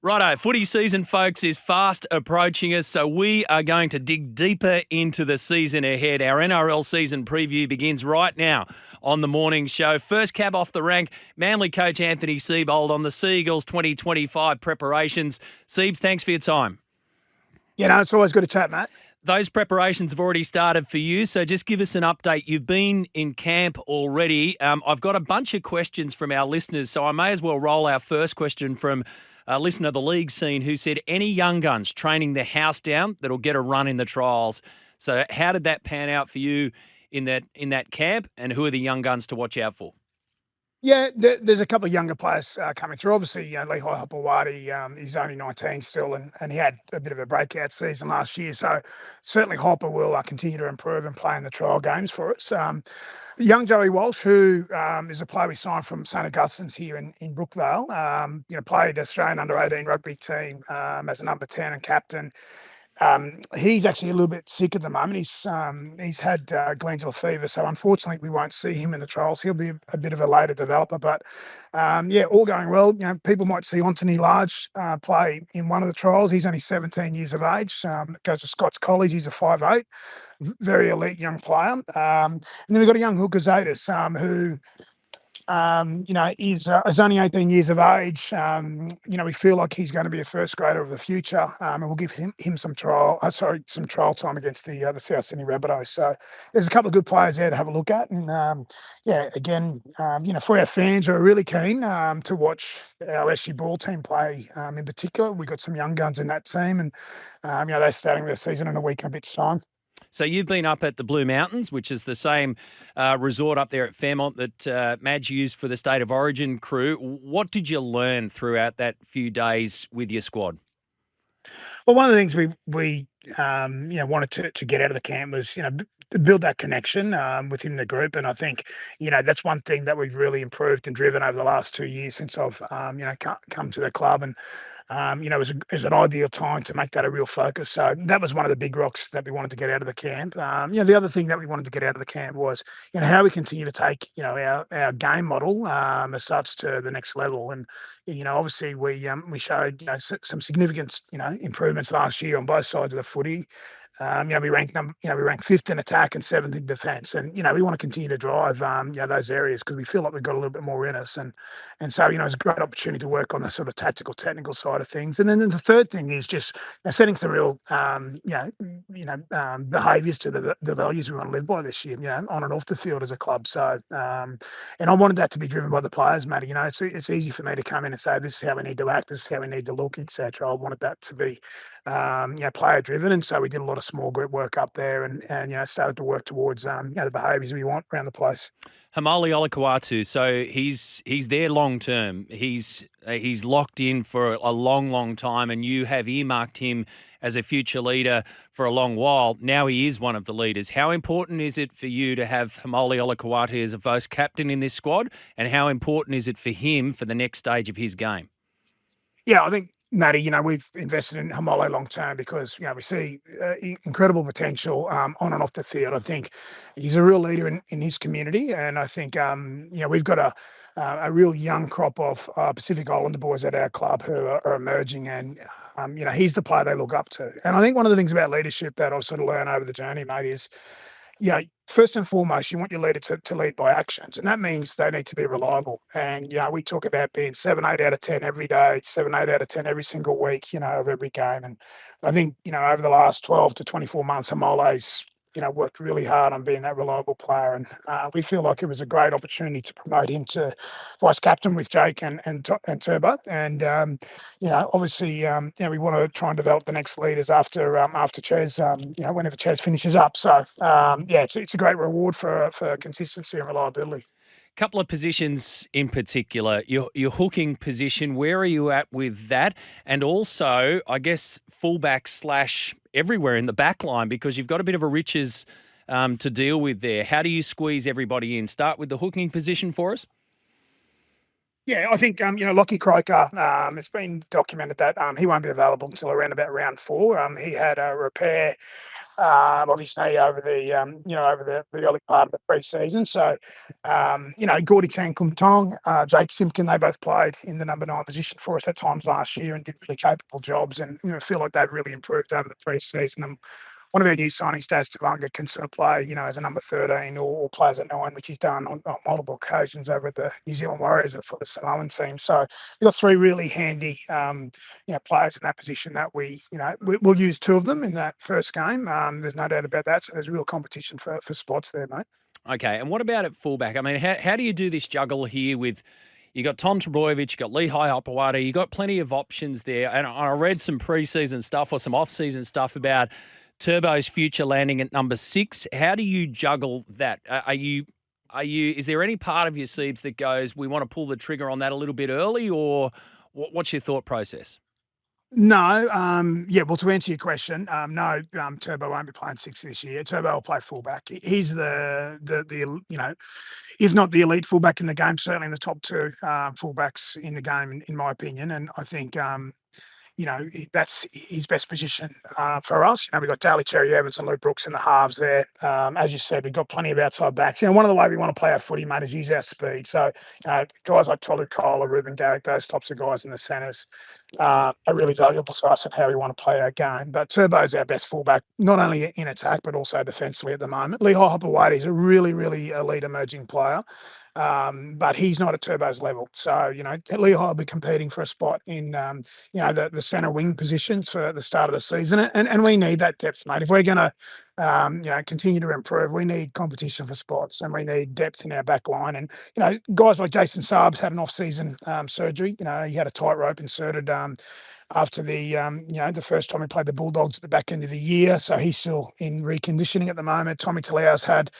Righto, footy season, folks, is fast approaching us, so we are going to dig deeper into the season ahead. Our NRL season preview begins right now on the morning show. First cab off the rank, Manly coach Anthony Seibold on the Seagulls 2025 preparations. Seibs, thanks for your time. Yeah, no, it's always good to chat, Matt. Those preparations have already started for you, so just give us an update. You've been in camp already. I've got a bunch of questions from our listeners, so I may as well roll our first question from a listener of the league scene who said, any young guns training their house down that'll get a run in the trials. So how did that pan out for you in that camp, and who are the young guns to watch out for? Yeah, there's a couple of younger players coming through. Obviously, Lehi Hopoate, he's only 19 still, and he had a bit of a breakout season last year. So certainly Hopper will continue to improve and play in the trial games for us. Young Joey Walsh, who is a player we signed from St Augustine's here in Brookvale, played Australian under-18 rugby team as a number 10 and captain. He's actually a little bit sick at the moment. He's had glandular fever, so unfortunately we won't see him in the trials. He'll be a bit of a later developer, but all going well. People might see Anthony Large play in one of the trials. He's only 17 years of age. Goes to Scots College. He's a 5'8", very elite young player. And then we've got a young Crusaders who. Is only 18 years of age. We feel like he's going to be a first grader of the future, and we'll give him some trial time against the South Sydney Rabbitohs. So there's a couple of good players there to have a look at, and for our fans who are really keen to watch our SG ball team play, in particular, we've got some young guns in that team, and they're starting their season in a week and a bit's time. So you've been up at the Blue Mountains, which is the same resort up there at Fairmont that Madge used for the State of Origin crew. What did you learn throughout that few days with your squad? Well, one of the things we wanted to get out of the camp was, build that connection within the group. And I think, that's one thing that we've really improved and driven over the last 2 years since I've, come to the club. And, it was an ideal time to make that a real focus. So that was one of the big rocks that we wanted to get out of the camp. The other thing that we wanted to get out of the camp was, how we continue to take, our game model as such to the next level. And, obviously we showed, some significant, improvements last year on both sides of the footy. We ranked fifth in attack and seventh in defence, and we want to continue to drive those areas because we feel like we've got a little bit more in us, and so it's a great opportunity to work on the sort of tactical, technical side of things. And then the third thing is just setting some real behaviours to the values we want to live by this year, on and off the field as a club. So and I wanted that to be driven by the players, Matty. It's easy for me to come in and say this is how we need to act, this is how we need to look, etc. I wanted that to be player driven, and so we did a lot of small group work up there, and started to work towards the behaviours we want around the place. Haumole Olakau'atu, so he's there long term. He's locked in for a long time, and you have earmarked him as a future leader for a long while. Now he is one of the leaders. How important is it for you to have Haumole Olakau'atu as a vice captain in this squad, and how important is it for him for the next stage of his game? Yeah, I think, Matty, we've invested in Haumole long term because, we see incredible potential on and off the field. I think he's a real leader in his community. And I think, we've got a real young crop of Pacific Islander boys at our club who are emerging, and, he's the player they look up to. And I think one of the things about leadership that I've sort of learned over the journey, mate, is, first and foremost, you want your leader to lead by actions, and that means they need to be reliable. And, we talk about being 7, 8 out of 10 every day, 7, 8 out of 10 every single week, of every game. And I think, over the last 12 to 24 months, Haumole's, worked really hard on being that reliable player. And we feel like it was a great opportunity to promote him to vice captain with Jake and Turbo. And, obviously, we want to try and develop the next leaders after Ches, whenever Ches finishes up. So, it's a great reward for consistency and reliability. Couple of positions in particular, your hooking position, where are you at with that? And also, I guess, fullback / everywhere in the backline, because you've got a bit of a riches to deal with there. How do you squeeze everybody in? Start with the hooking position for us. Yeah, I think Lockie Croker. It's been documented that he won't be available until around about round 4. He had a repair of his knee over the early part of the pre-season. So, Gordy Chan Kum Tong, Jake Simpkin, they both played in the number 9 position for us at times last year and did really capable jobs, and feel like they've really improved over the pre-season. And one of our new signings, Daz Tavanga, can sort of play, as a number 13 or plays at 9, which he's done on multiple occasions over at the New Zealand Warriors for the Samoan team. So we've got 3 really handy, players in that position that we'll use 2 of them in that first game. There's no doubt about that. So there's real competition for spots there, mate. Okay, and what about at fullback? I mean, how do you do this juggle here with you got Tom Trbojevic, you got Lehi Hopoate, you got plenty of options there. And I read some preseason stuff or some off-season stuff about Turbo's future landing at number 6. How do you juggle that? Is there any part of your Seibs that goes, we want to pull the trigger on that a little bit early, or what's your thought process? No, well, to answer your question, no, Turbo won't be playing 6 this year. Turbo will play fullback. He's if not the elite fullback in the game, certainly in the top 2 fullbacks in the game, in my opinion. And I think that's his best position for us. We've got Daly Cherry Evans and Luke Brooks in the halves there. As you said, we've got plenty of outside backs. One of the way we want to play our footy, mate, is use our speed. So guys like Tolu Cole, Ruben Garrick, those types of guys in the centres are really valuable to us and how we want to play our game. But Turbo's our best fullback, not only in attack, but also defensively at the moment. Lehi Hopoate is a really, really elite emerging player. But he's not at Turbo's level. So, Lehi will be competing for a spot in, the centre wing positions for the start of the season. And we need that depth, mate. If we're going to, continue to improve, we need competition for spots and we need depth in our back line. And, guys like Jason Saab's had an off-season surgery. He had a tightrope inserted after the first time he played the Bulldogs at the back end of the year. So he's still in reconditioning at the moment. Tommy Talau's had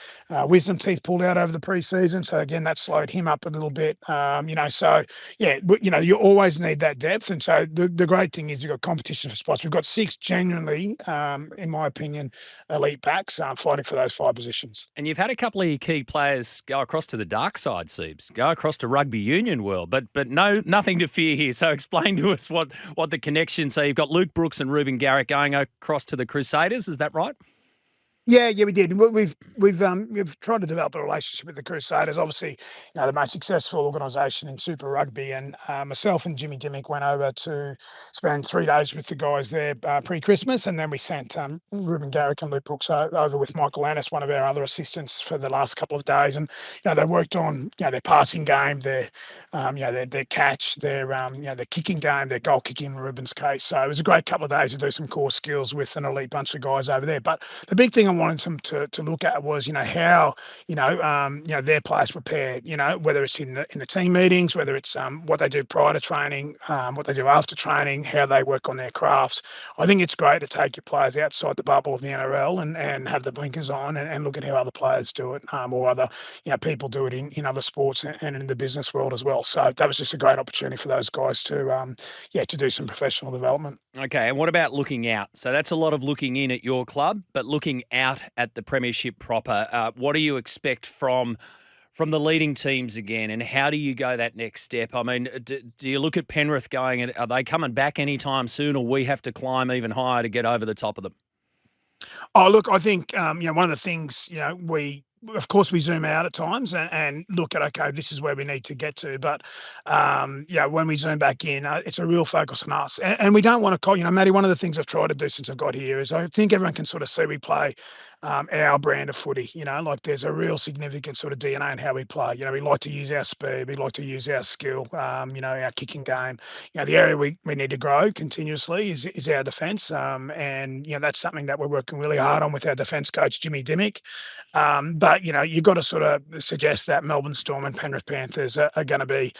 wisdom teeth pulled out over the preseason. So again, that slowed him up a little bit. You always need that depth. And so the great thing is you've got competition for spots. We've got 6 genuinely, in my opinion, elite backs fighting for those 5 positions. And you've had a couple of your key players go across to the dark side, Seibs, go across to rugby union world, but nothing to fear here. So explain to us what the connection. So you've got Luke Brooks and Ruben Garrick going across to the Crusaders. Is that right? Yeah, we did. We've tried to develop a relationship with the Crusaders. Obviously, the most successful organisation in Super Rugby, and myself and Jimmy Dimmick went over to spend 3 days with the guys there pre-Christmas, and then we sent Ruben Garrick and Luke Brooks over with Michael Annis, one of our other assistants, for the last couple of days, and they worked on their passing game, their catch, their kicking game, their goal kicking in Ruben's case. So it was a great couple of days to do some core skills with an elite bunch of guys over there. But the big thing I wanted them to look at was how their players prepare, whether it's in the team meetings, whether it's what they do prior to training, what they do after training, how they work on their crafts. I think it's great to take your players outside the bubble of the NRL and have the blinkers on and look at how other players do it, or other people do it in other sports and in the business world as well. So that was just a great opportunity for those guys to do some professional development. Okay, and what about looking out? So that's a lot of looking in at your club, but looking out at the premiership proper. What do you expect from the leading teams again, and how do you go that next step? I mean, do you look at Penrith going, are they coming back anytime soon, or we have to climb even higher to get over the top of them? Oh, look, I think, one of the things, of course, we zoom out at times and look at, okay, this is where we need to get to. But, when we zoom back in, it's a real focus on us. And we don't want to call, Matty, one of the things I've tried to do since I've got here is I think everyone can sort of see we play our brand of footy. Like there's a real significant sort of DNA in how we play. We like to use our speed. We like to use our skill, our kicking game. The area we need to grow continuously is our defence. And that's something that we're working really hard on with our defence coach, Jimmy Dimmick. But, you've got to sort of suggest that Melbourne Storm and Penrith Panthers are going to be,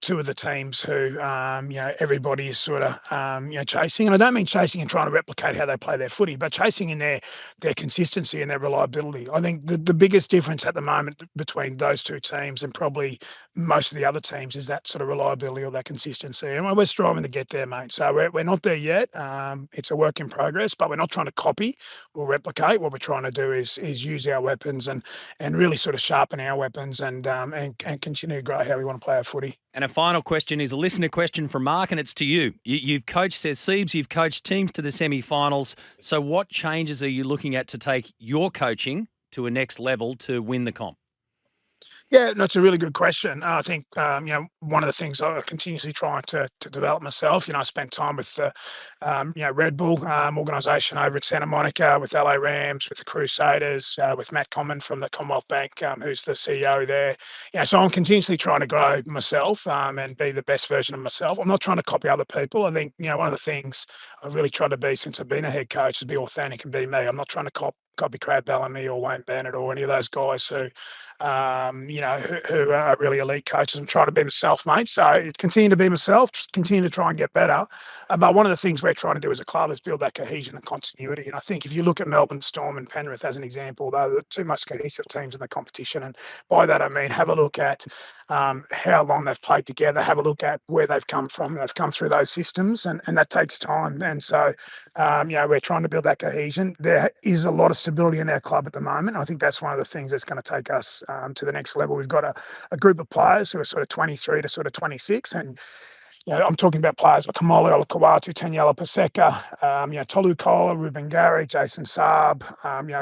2 of the teams who, everybody is sort of, chasing. And I don't mean chasing and trying to replicate how they play their footy, but chasing in their their consistency and their reliability. I think the biggest difference at the moment between those two teams and probably most of the other teams is that sort of reliability or that consistency. And we're striving to get there, mate. So we're not there yet. It's a work in progress, but we're not trying to copy or replicate. What we're trying to do is use our weapons and really sort of sharpen our weapons and continue to grow how we want to play our footy. And a final question is a listener question from Mark, and it's to you. You've coached, says Seibs, you've coached teams to the semi-finals. So what changes are you looking at to take your coaching to a next level to win the comp? Yeah, that's a really good question. I think, one of the things I continuously trying to develop myself, I spent time with the, Red Bull organisation over in Santa Monica, with LA Rams, with the Crusaders, with Matt Common from the Commonwealth Bank, who's the CEO there. So I'm continuously trying to grow myself and be the best version of myself. I'm not trying to copy other people. I think, one of the things I've really tried to be since I've been a head coach is be authentic and be me. I'm not trying to copy Crab Bellamy or Wayne Bennett or any of those guys who are really elite coaches. I'm trying to be myself, mate. So continue to be myself, continue to try and get better. But one of the things we're trying to do as a club is build that cohesion and continuity. And I think if you look at Melbourne Storm and Penrith as an example, they're the two most cohesive teams in the competition. And by that, I mean, have a look at how long they've played together, have a look at where they've come from. They've come through those systems, and that takes time. And so, we're trying to build that cohesion. There is a lot of stability in our club at the moment. I think that's one of the things that's going to take us to the next level. We've got a group of players who are sort of 23 to sort of 26, and I'm talking about players like Haumole Olakau'atu, Taniela Paseka, Tolu Kola, Ruben Gary, Jason Saab,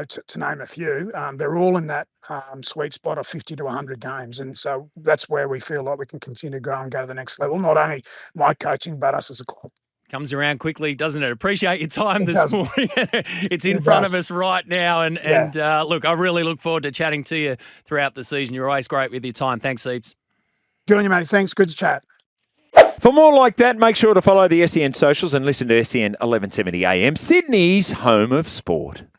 to name a few. They're all in that sweet spot of 50 to 100 games. And so that's where we feel like we can continue to grow and go to the next level, not only my coaching, but us as a club. Comes around quickly, doesn't it? Appreciate your time this morning. It's in front of us right now. And look, I really look forward to chatting to you throughout the season. You're always great with your time. Thanks, Seibs. Good on you, mate. Thanks. Good to chat. For more like that, make sure to follow the SEN socials and listen to SEN 1170 AM, Sydney's home of sport.